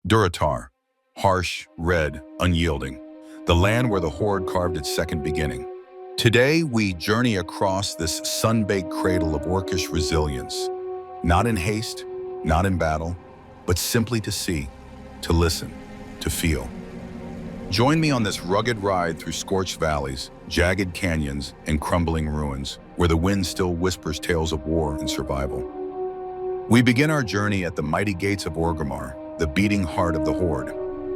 Durotar, harsh, red, unyielding, the land where the Horde carved its second beginning. Today, we journey across this sun-baked cradle of orcish resilience, not in haste, not in battle, but simply to see, to listen, to feel. Join me on this rugged ride through scorched valleys, jagged canyons, and crumbling ruins, where the wind still whispers tales of war and survival. We begin our journey at the mighty gates of Orgrimmar, the beating heart of the Horde.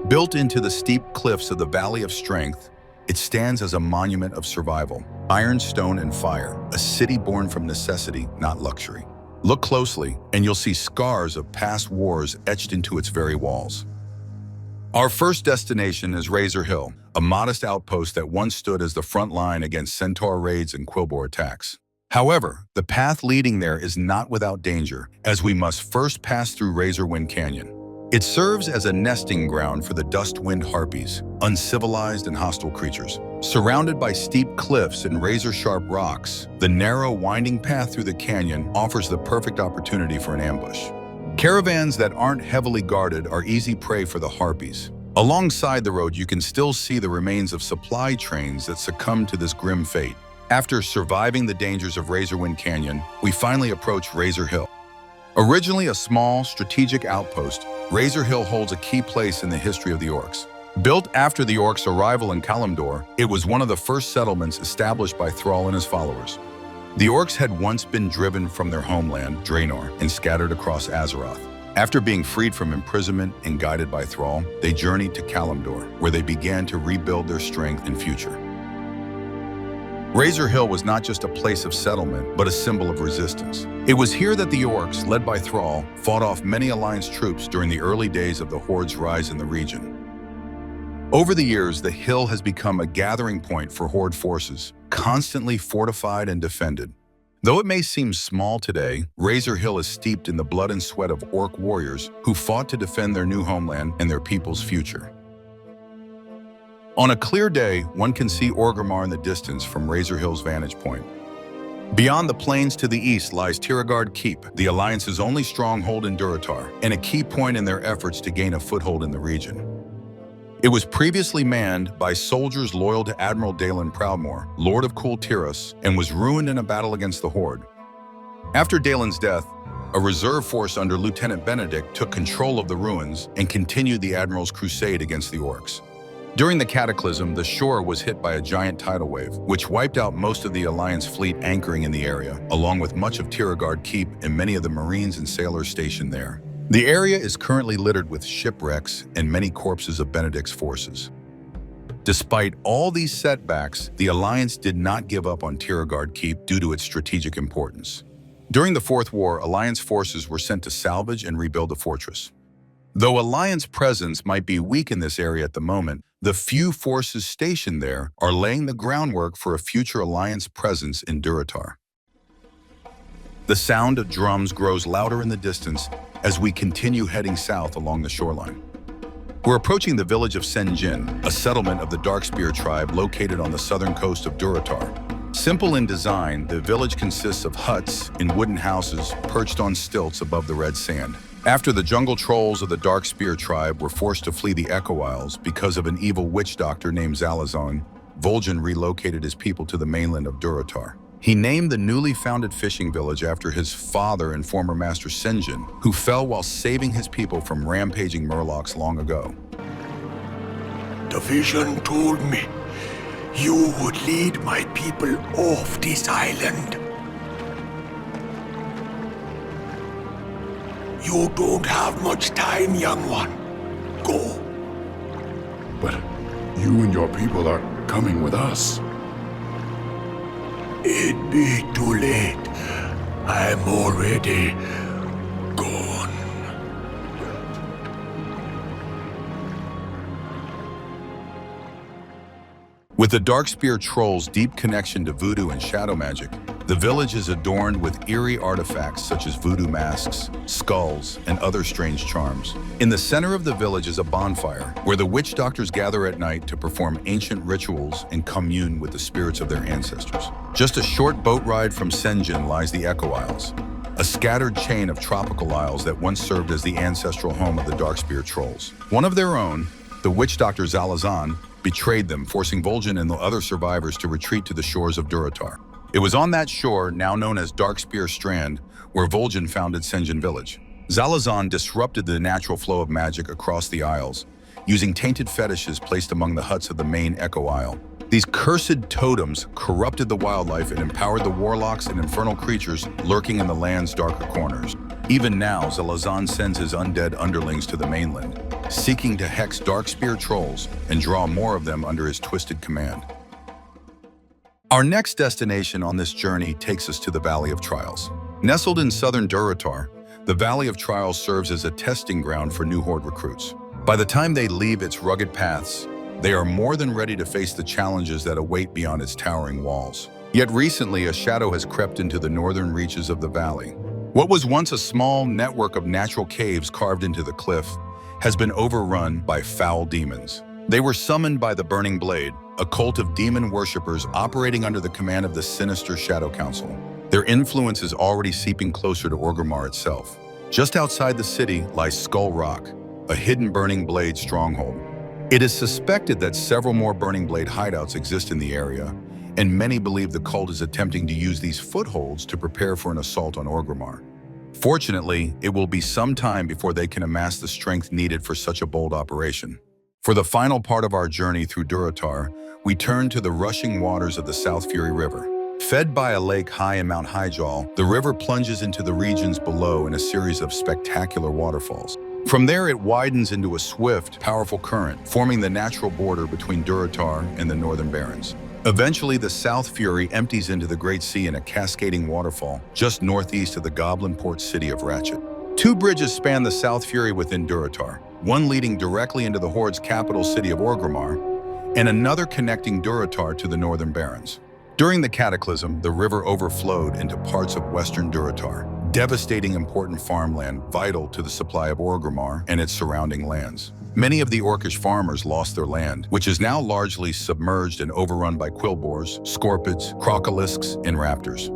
Built into the steep cliffs of the Valley of Strength, it stands as a monument of survival, iron, stone, and fire, a city born from necessity, not luxury. Look closely, and you'll see scars of past wars etched into its very walls. Our first destination is Razor Hill, a modest outpost that once stood as the front line against centaur raids and quillboar attacks. However, the path leading there is not without danger, as we must first pass through Razorwind Canyon. It serves as a nesting ground for the dust-wind harpies, uncivilized and hostile creatures. Surrounded by steep cliffs and razor-sharp rocks, the narrow, winding path through the canyon offers the perfect opportunity for an ambush. Caravans that aren't heavily guarded are easy prey for the harpies. Alongside the road, you can still see the remains of supply trains that succumbed to this grim fate. After surviving the dangers of Razorwind Canyon, we finally approach Razor Hill. Originally a small, strategic outpost, Razor Hill holds a key place in the history of the orcs. Built after the orcs' arrival in Kalimdor, it was one of the first settlements established by Thrall and his followers. The orcs had once been driven from their homeland, Draenor, and scattered across Azeroth. After being freed from imprisonment and guided by Thrall, they journeyed to Kalimdor, where they began to rebuild their strength and future. Razor Hill was not just a place of settlement, but a symbol of resistance. It was here that the orcs, led by Thrall, fought off many Alliance troops during the early days of the Horde's rise in the region. Over the years, the hill has become a gathering point for Horde forces, constantly fortified and defended. Though it may seem small today, Razor Hill is steeped in the blood and sweat of orc warriors who fought to defend their new homeland and their people's future. On a clear day, one can see Orgrimmar in the distance from Razor Hill's vantage point. Beyond the plains to the east lies Tiragarde Keep, the Alliance's only stronghold in Durotar, and a key point in their efforts to gain a foothold in the region. It was previously manned by soldiers loyal to Admiral Dalen Proudmoore, Lord of Kul Tiras, and was ruined in a battle against the Horde. After Dalen's death, a reserve force under Lieutenant Benedict took control of the ruins and continued the Admiral's crusade against the orcs. During the Cataclysm, the shore was hit by a giant tidal wave, which wiped out most of the Alliance fleet anchoring in the area, along with much of Tiragarde Keep and many of the Marines and sailors stationed there. The area is currently littered with shipwrecks and many corpses of Benedict's forces. Despite all these setbacks, the Alliance did not give up on Tiragarde Keep due to its strategic importance. During the Fourth War, Alliance forces were sent to salvage and rebuild the fortress. Though Alliance presence might be weak in this area at the moment, the few forces stationed there are laying the groundwork for a future Alliance presence in Durotar. The sound of drums grows louder in the distance as we continue heading south along the shoreline. We're approaching the village of Sen'Jin, a settlement of the Darkspear tribe located on the southern coast of Durotar. Simple in design, the village consists of huts in wooden houses perched on stilts above the red sand. After the jungle trolls of the Darkspear tribe were forced to flee the Echo Isles because of an evil witch doctor named Zalazon, Vol'jin relocated his people to the mainland of Durotar. He named the newly founded fishing village after his father and former master Sen'Jin, who fell while saving his people from rampaging murlocs long ago. The vision told me you would lead my people off this island. You don't have much time, young one. Go. But you and your people are coming with us. It'd be too late. I'm already gone. With the Darkspear trolls' deep connection to voodoo and shadow magic, the village is adorned with eerie artifacts such as voodoo masks, skulls, and other strange charms. In the center of the village is a bonfire, where the witch doctors gather at night to perform ancient rituals and commune with the spirits of their ancestors. Just a short boat ride from Sen'Jin lies the Echo Isles, a scattered chain of tropical isles that once served as the ancestral home of the Darkspear trolls. One of their own, the witch doctor Zalazan, betrayed them, forcing Vol'jin and the other survivors to retreat to the shores of Durotar. It was on that shore, now known as Darkspear Strand, where Vol'jin founded Sen'Jin village. Zalazan disrupted the natural flow of magic across the isles, using tainted fetishes placed among the huts of the main Echo Isle. These cursed totems corrupted the wildlife and empowered the warlocks and infernal creatures lurking in the land's darker corners. Even now, Zalazan sends his undead underlings to the mainland, seeking to hex Darkspear trolls and draw more of them under his twisted command. Our next destination on this journey takes us to the Valley of Trials. Nestled in southern Durotar, the Valley of Trials serves as a testing ground for new Horde recruits. By the time they leave its rugged paths, they are more than ready to face the challenges that await beyond its towering walls. Yet recently, a shadow has crept into the northern reaches of the valley. What was once a small network of natural caves carved into the cliff has been overrun by foul demons. They were summoned by the Burning Blade, a cult of demon worshippers operating under the command of the sinister Shadow Council. Their influence is already seeping closer to Orgrimmar itself. Just outside the city lies Skull Rock, a hidden Burning Blade stronghold. It is suspected that several more Burning Blade hideouts exist in the area, and many believe the cult is attempting to use these footholds to prepare for an assault on Orgrimmar. Fortunately, it will be some time before they can amass the strength needed for such a bold operation. For the final part of our journey through Durotar, we turn to the rushing waters of the Southfury River. Fed by a lake high in Mount Hyjal, the river plunges into the regions below in a series of spectacular waterfalls. From there, it widens into a swift, powerful current, forming the natural border between Durotar and the Northern Barrens. Eventually, the Southfury empties into the Great Sea in a cascading waterfall just northeast of the Goblin port city of Ratchet. Two bridges span the Southfury within Durotar, one leading directly into the Horde's capital city of Orgrimmar, and another connecting Durotar to the Northern Barrens. During the Cataclysm, the river overflowed into parts of western Durotar, devastating important farmland vital to the supply of Orgrimmar and its surrounding lands. Many of the orcish farmers lost their land, which is now largely submerged and overrun by quillboars, scorpids, crocolisks, and raptors.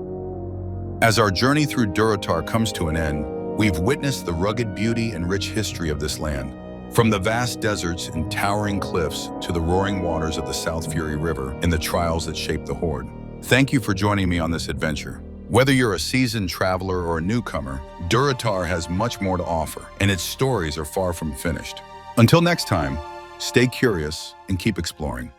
As our journey through Durotar comes to an end, we've witnessed the rugged beauty and rich history of this land. From the vast deserts and towering cliffs to the roaring waters of the Southfury River and the trials that shaped the Horde. Thank you for joining me on this adventure. Whether you're a seasoned traveler or a newcomer, Durotar has much more to offer, and its stories are far from finished. Until next time, stay curious and keep exploring.